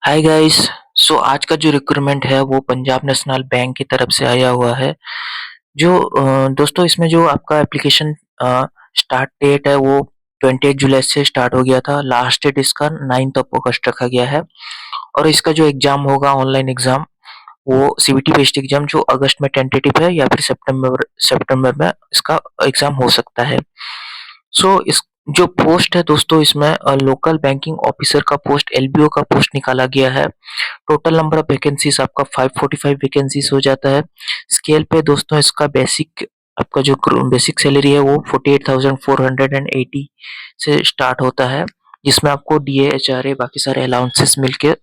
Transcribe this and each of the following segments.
Hi guys. सो आज का जो रिक्रूटमेंट है वो पंजाब नेशनल बैंक की तरफ से आया हुआ है। जो दोस्तों इसमें जो आपका एप्लीकेशन स्टार्ट डेट है वो 28 जुलाई से स्टार्ट हो गया था। लास्ट डेट इसका 9th ऑफ अगस्त रखा गया है। और इसका जो एग्जाम होगा ऑनलाइन एग्जाम वो सीबीटी बेस्ड एग्जाम जो अगस्त में टेंटेटिव है या फिर सितंबर सितंबर में इसका एग्जाम हो सकता है। सो इस जो पोस्ट है दोस्तों इसमें लोकल बैंकिंग ऑफिसर का पोस्ट एलबीओ का पोस्ट निकाला गया है। टोटल नंबर ऑफ वैकेंसीज आपका 545 वैकेंसीज हो जाता है। स्केल पे दोस्तों इसका बेसिक आपका जो बेसिक सैलरी है वो 48,480 से स्टार्ट होता है, जिसमें आपको डीए एचआरए बाकी सारे अलाउंसेस मिलके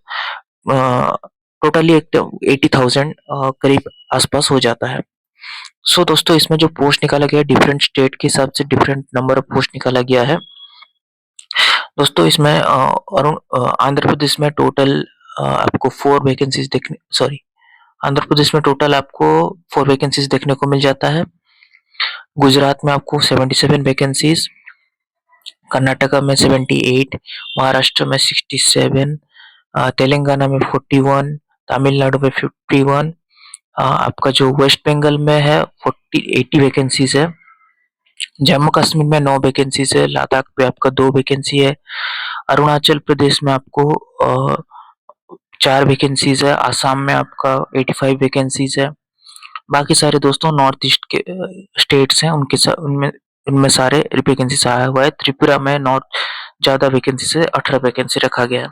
टोटली 80,000 करीब आसपास हो जाता है। सो दोस्तों इसमें जो पोस्ट निकाला गया है डिफरेंट स्टेट के हिसाब से डिफरेंट नंबर ऑफ पोस्ट निकाला गया है। दोस्तों इसमें आंध्र प्रदेश में टोटल आपको 4 वैकेंसीज देखने सॉरी आंध्र प्रदेश में टोटल आपको 4 वैकेंसीज देखने को मिल जाता है। गुजरात में आपको 77 वैकेंसीज, कर्नाटका में 78, महाराष्ट्र में 67, तेलंगाना में 41, तमिलनाडु में 51, आपका जो वेस्ट बंगाल में है 80 वैकेंसीज है, जम्मू कश्मीर में 9 वैकेंसीज है, लद्दाख पे आपका 2 वैकेंसी है, अरुणाचल प्रदेश में आपको 4 वैकेंसीज है, आसाम में आपका 85 वैकेंसीज है। बाकी सारे दोस्तों नॉर्थ ईस्ट के स्टेट्स हैं उनमें उनमें सारे वैकेंसीज आया हुआ है। त्रिपुरा में नॉर्थ ज्यादा वैकेंसी से 18 वैकेंसी रखा गया है।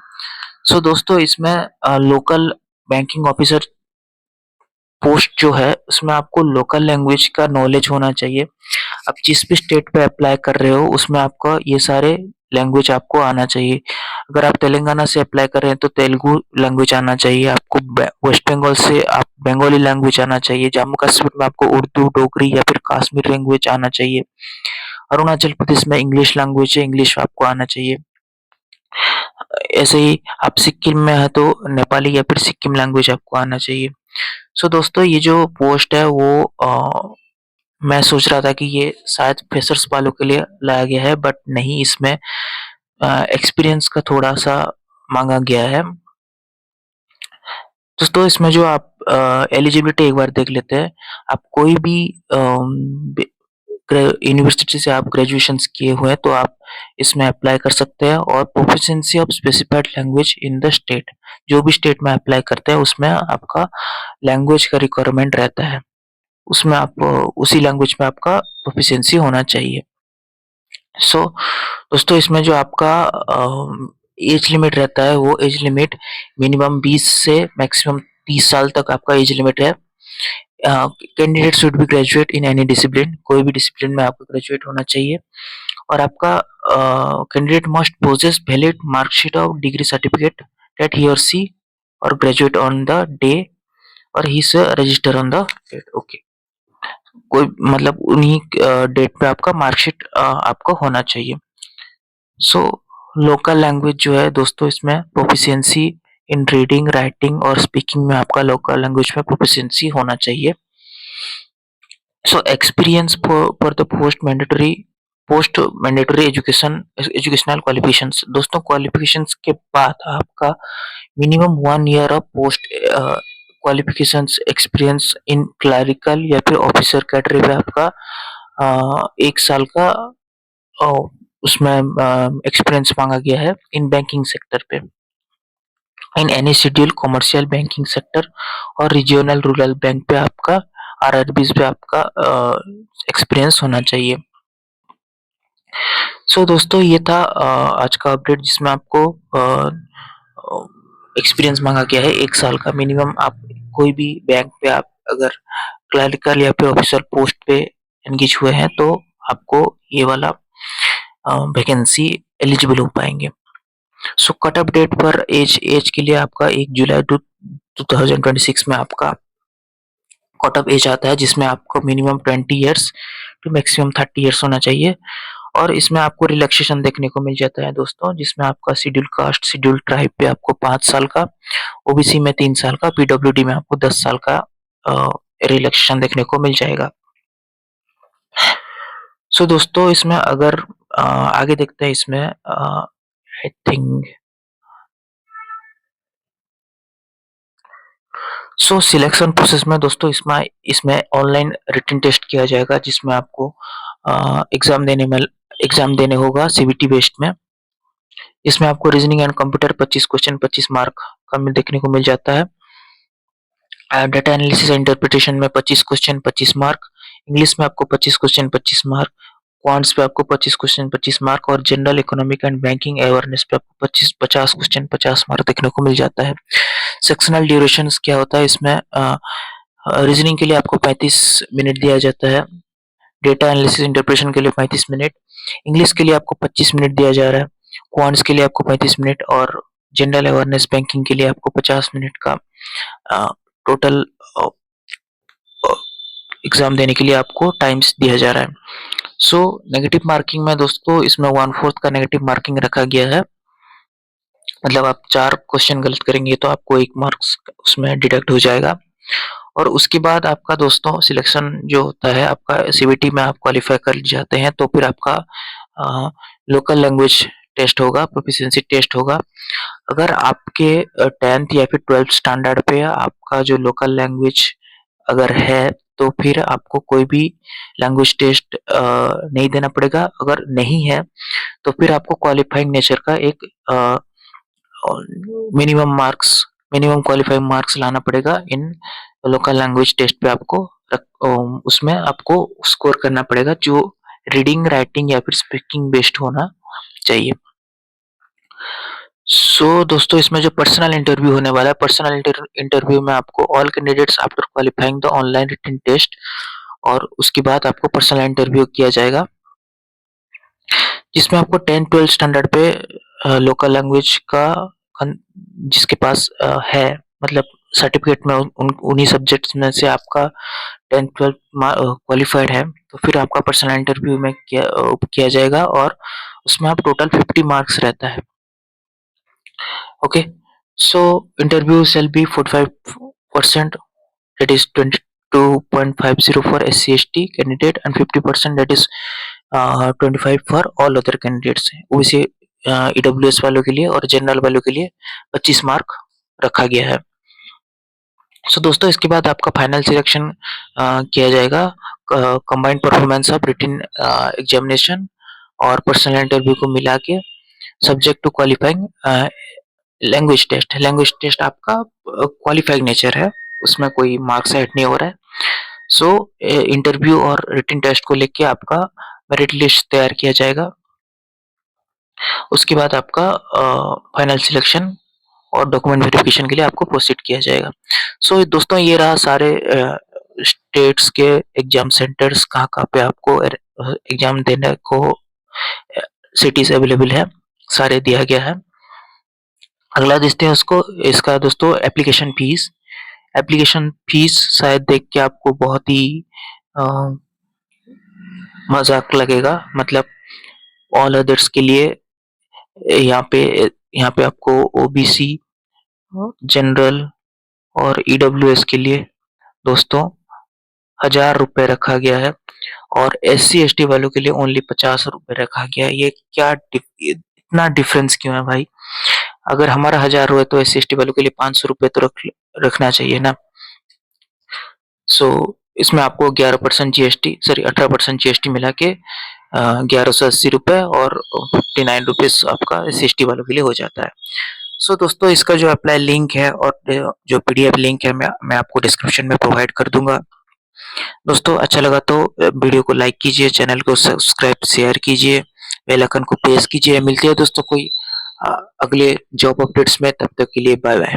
सो दोस्तों इसमें लोकल बैंकिंग ऑफिसर पोस्ट जो है उसमें आपको लोकल लैंग्वेज का नॉलेज होना चाहिए। आप जिस भी स्टेट पे अप्लाई कर रहे हो उसमें आपका ये सारे लैंग्वेज आपको आना चाहिए। अगर आप तेलंगाना से अप्लाई कर रहे हैं तो तेलुगु लैंग्वेज आना चाहिए आपको। वेस्ट बंगाल से आप बंगाली लैंग्वेज आना चाहिए। जम्मू कश्मीर में आपको उर्दू, डोगरी या फिर कश्मीर लैंग्वेज आना चाहिए। अरुणाचल प्रदेश में इंग्लिश लैंग्वेज है, इंग्लिश आपको आना चाहिए। ऐसे ही आप सिक्किम में है तो नेपाली या फिर सिक्किम लैंग्वेज आपको आना चाहिए। सो दोस्तों ये जो पोस्ट है वो मैं सोच रहा था कि ये शायद फ्रेशर्स वालों के लिए लाया गया है, बट नहीं, इसमें एक्सपीरियंस का थोड़ा-सा माँगा गया है। दोस्तों इसमें जो आप एलिजिबिलिटी एक बार देख लेते हैं। आप कोई भी यूनिवर्सिटी से आप ग्रेजुएशंस किए हुए हैं तो आप इसमें अप्लाई कर सकते हैं। और proficiency of specified language in the state, जो भी स्टेट में अप्लाई करते हैं उसमें आपका लैंग्वेज का रिक्वायरमेंट रहता है। उसमें आप उसी लैंग्वेज में आपका प्रोफिशिएंसी होना चाहिए। सो दोस्तों इसमें जो आपका एज लिमिट रहता है वो एज लिमिट मिनिमम 20 से मैक्सिमम 30 साल तक आपका एज लिमिट है। Candidate should be graduate in any discipline, कोई भी डिसिप्लिन में आपको ग्रेजुएट होना चाहिए। और आपका candidate must possess valid marksheet of degree certificate that he or she और ग्रेजुएट ऑन द डे और ही से register on the date. Okay, कोई मतलब उन्हीं डेट पे आपका मार्कशीट आपको होना चाहिए। सो लोकल लैंग्वेज जो है दोस्तों इसमें प्रोफिशिएंसी इन रीडिंग, राइटिंग और स्पीकिंग में आपका लोकल लैंग्वेज में प्रोफिशिएंसी होना चाहिए। So experience for the post mandatory educational qualifications. दोस्तों क्वालिफिकेशंस के बाद आपका minimum 1 year of post qualifications experience in clerical या फिर ऑफिसर कैटेगरी पे आपका 1 साल का अ, उसमें एक्सपीरियंस मांगा गया है इन बैंकिंग सेक्टर पे, in any schedule commercial banking sector और रीजनल रूरल बैंक पे आपका आरआरबीज पे आपका एक्सपीरियंस होना चाहिए। सो दोस्तों ये था आज का अपडेट जिसमें आपको एक्सपीरियंस मांगा गया है 1 साल का मिनिमम। आप कोई भी बैंक पे आप अगर क्लरिकल या फिर ऑफिसर पोस्ट पे एंगेज हुए हैं तो आपको ये वाला वैकेंसी एलिजिबल हो पाएंगे। सो कट ऑफ डेट पर एज एज के लिए आपका 1 जुलाई 2026 में आपका कट ऑफ एज आता है, जिसमें आपको minimum 20 years to maximum 30 years होना चाहिए। और इसमें आपको रिलैक्सेशन देखने को मिल जाता है दोस्तों, जिसमें आपका शेड्यूल कास्ट शेड्यूल ट्राइब पे आपको 5 साल का, ओबीसी में 3 साल का, पीडब्ल्यूडी में आपको 10 साल का रिलैक्सेशन देखने को मिल जाएगा। सो दोस्तों इसमें अगर आगे देखते हैं इसमें I think so selection process में दोस्तों इसमें इसमें ऑनलाइन रिटन टेस्ट किया जाएगा, जिसमें आपको एग्जाम देने होगा सीबीटी बेस्ड में। इसमें आपको reasoning and computer 25 question 25 mark का देखने को मिल जाता है। डाटा एनालिसिस एंड इंटरप्रिटेशन में 25 क्वेश्चन 25 मार्क, इंग्लिश में आपको 25 क्वेश्चन 25 मार्क, क्वांट्स पे आपको 25 क्वेश्चन 25 मार्क और general economic and banking awareness पे आपको 50 क्वेश्चन 50 मार्क देखने को मिल जाता है। सेक्शनल ड्यूरेशंस क्या होता है इसमें, रीजनिंग के लिए आपको 35 मिनट दिया जाता है, डेटा एनालिसिस इंटरप्रिटेशन के लिए 35 मिनट, इंग्लिश के लिए आपको 25 मिनट दिया जा रहा है, क्वांट्स के लिए आपको 35 मिनट और जनरल अवेयरनेस बैंकिंग के लिए आपको 50 मिनट का टोटल एग्जाम देने के लिए आपको टाइम्स दिया जा रहा है। सो नेगेटिव मार्किंग में दोस्तों इसमें 1/4 का नेगेटिव मार्किंग रखा गया है, मतलब आप 4 क्वेश्चन गलत करेंगे तो आपको 1 मार्क्स उसमें डिडक्ट हो जाएगा। और उसके बाद आपका दोस्तों सिलेक्शन जो होता है आपका सीबीटी में आप क्वालिफाई कर जाते हैं तो फिर आपका लोकल लैंग्वेज टेस्ट होगा, प्रोफिशिएंसी टेस्ट होगा। अगर आपके 10th या फिर 12th स्टैंडर्ड पे आपका जो लोकल लैंग्वेज अगर है तो फिर आपको कोई भी लैंग्वेज टेस्ट नहीं देना पड़ेगा। अगर नहीं है तो फिर आपको क्वालिफाइंग नेचर का एक मिनिमम क्वालिफाइंग मार्क्स लाना पड़ेगा इन लोकल लैंग्वेज टेस्ट पे आपको उसमें आपको स्कोर करना पड़ेगा जो रीडिंग राइटिंग या फिर स्पीकिंग बेस्ड होना चाहिए। दोस्तों इसमें जो पर्सनल इंटरव्यू होने वाला है, पर्सनल इंटरव्यू में आपको all candidates after qualifying the online written test और उसके बाद आपको पर्सनल इंटरव्यू किया जाएगा, जिसमें आपको 10-12 स्टैंडर्ड पे लोकल लैंग्वेज का जिसके पास है, मतलब सर्टिफिकेट में उन्हीं सब्जेक्ट्स में से आपका 10-12 क्वालिफाइड है तो फिर आपका पर्सनल इंटरव्यू में किया जाएगा और उसमें आप टोटल 50 मार्क्स रहता है। Okay, so interview shall be 45%, that is 22.50 for SC/ST candidate and 50% that is 25 for all other candidates। वैसे EWS वालों के लिए और जनरल वालों के लिए 25 मार्क रखा गया है। दोस्तों इसके बाद आपका फाइनल सिलेक्शन किया जाएगा combined performance of written examination और पर्सनल इंटरव्यू को मिला के subject to qualifying language test आपका क्वालिफाइंग नेचर है, उसमें कोई मार्क्स ऐड नहीं हो रहा है। इंटरव्यू और रिटन टेस्ट को लेके आपका मेरिट लिस्ट तैयार किया जाएगा, उसके बाद आपका फाइनल सिलेक्शन और डॉक्यूमेंट वेरिफिकेशन के लिए आपको प्रोसीड किया जाएगा। दोस्तों ये रहा सारे स्टेट्स के एग्जाम सेंटर्स कहाँ पे आपको एग्जाम देने को सिटीज अवेलेबल है, सारे दिया गया है। अगला देखते हैं इसका दोस्तों एप्लीकेशन फीस शायद देख के आपको बहुत ही मजाक लगेगा, मतलब ऑल अदर्स के लिए यहाँ पे आपको ओबीसी जनरल और ईडब्ल्यूएस के लिए दोस्तों 1000 रुपए रखा गया है और SC/ST वालों के लिए ओनली 50 रुपए रखा गया है। ये क्या इतना डिफरेंस क्यों है भाई? अगर हमारा 1000 हुआ तो SC/ST वालों के लिए 500 रुपए तो रखना चाहिए ना। इसमें आपको 11% जीएसटी 18% जीएसटी मिला के 1180 रुपए और 59 रुपीज आपका SC/ST वालों के लिए हो जाता है। दोस्तों इसका जो अप्लाई लिंक है और जो PDF लिंक है मैं आपको डिस्क्रिप्शन में प्रोवाइड कर दूंगा। दोस्तों अच्छा लगा तो वीडियो को लाइक कीजिए, चैनल को सब्सक्राइब शेयर कीजिए, बेल आइकन को प्रेस कीजिए। मिलते हैं दोस्तों कोई अगले जॉब अपडेट्स में, तब तक के लिए बाय बाय।